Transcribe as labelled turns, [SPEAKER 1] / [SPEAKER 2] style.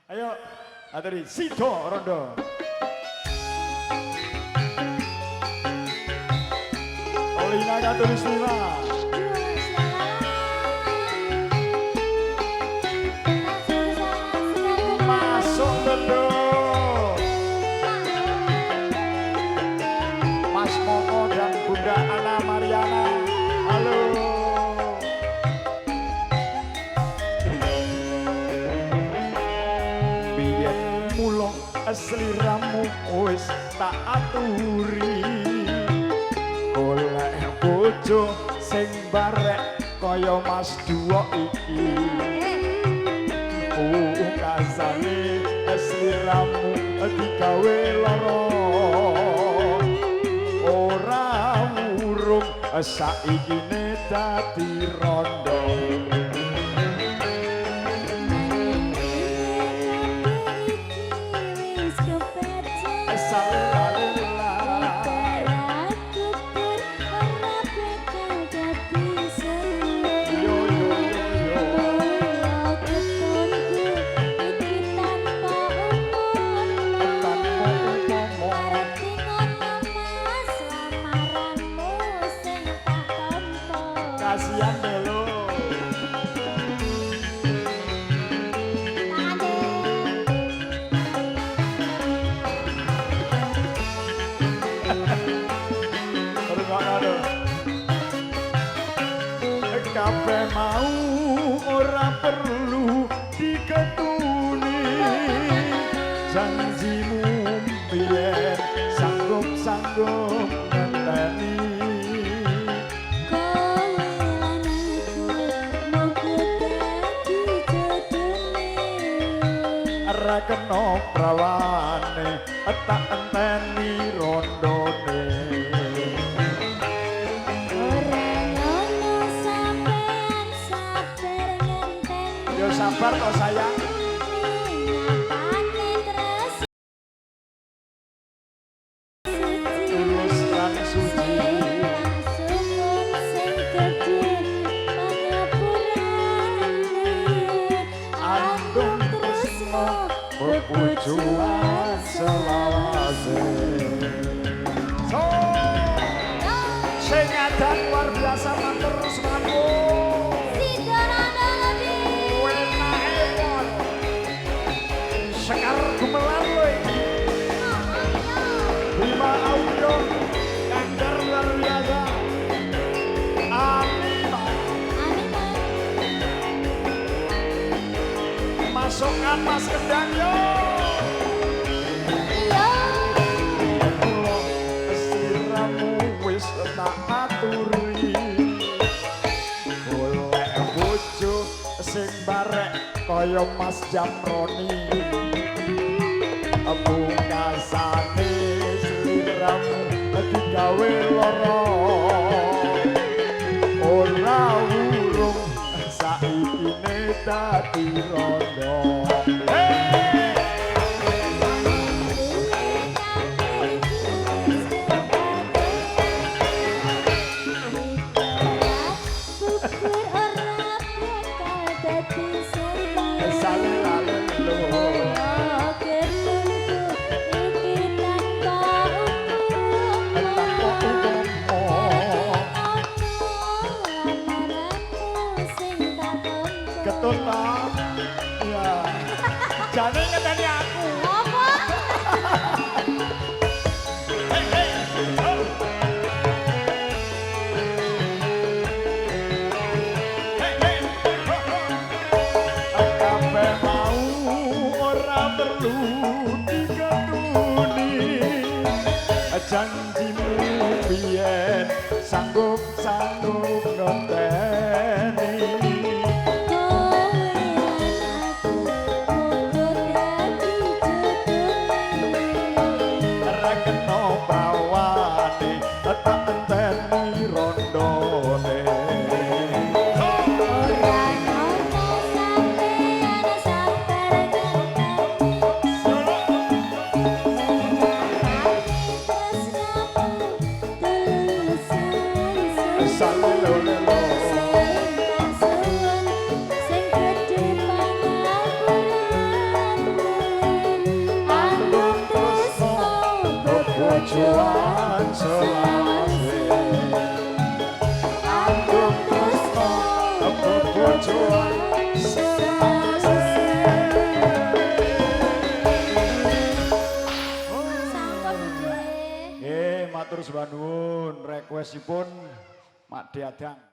[SPEAKER 1] Ayo, aturi Sido Rondo. Olina Katulistiwa. Masuk dulu. Mas Momo dan Bunda Ana Mariana. Halo. Biyen mulo sliramu wis tak aturi. Golek bojo sing barek kaya Mas Duwo iki. Kasane sliramu digawe lara. Ora urung saikine dadi rondo. Kasihan dulu. Kabeh mau ora perlu diketuni. Janjimu biyen sanggup ngenteni. Ora kena prawane tak enteni rondone.
[SPEAKER 2] Ora ngono sampean sabar ngenteni.
[SPEAKER 1] Yo sabar kok sayang.
[SPEAKER 2] Nyatane terus
[SPEAKER 1] Tulus lan suci.
[SPEAKER 2] langsung sing gedhe pangapurane.
[SPEAKER 1] Andung tresno bebujuan selawase. So, sing adan luar biasa matur semangatku.
[SPEAKER 2] Sido Rondo lebih.
[SPEAKER 1] Wenake pon. Sekar gumelar lho iki. Bima Audio Kandar luar biasa. Alima masukkan Mas Kendang yo. Kula sliramu wis tak aturi. Golek bojo sing barek kaya Mas Jamroni. Pungkasane sliramu digawe lara. Ora urung saikine dadi rondo. Ketut toh? Ya. Jane ngeteni aku.
[SPEAKER 2] Apa?
[SPEAKER 1] Kabeh mau ora perlu diketuni. Janjimu biyen sanggup ngenteni. bojoan selawase Anggung Tresno bojoan matur suwun requestipun Mak Diadang.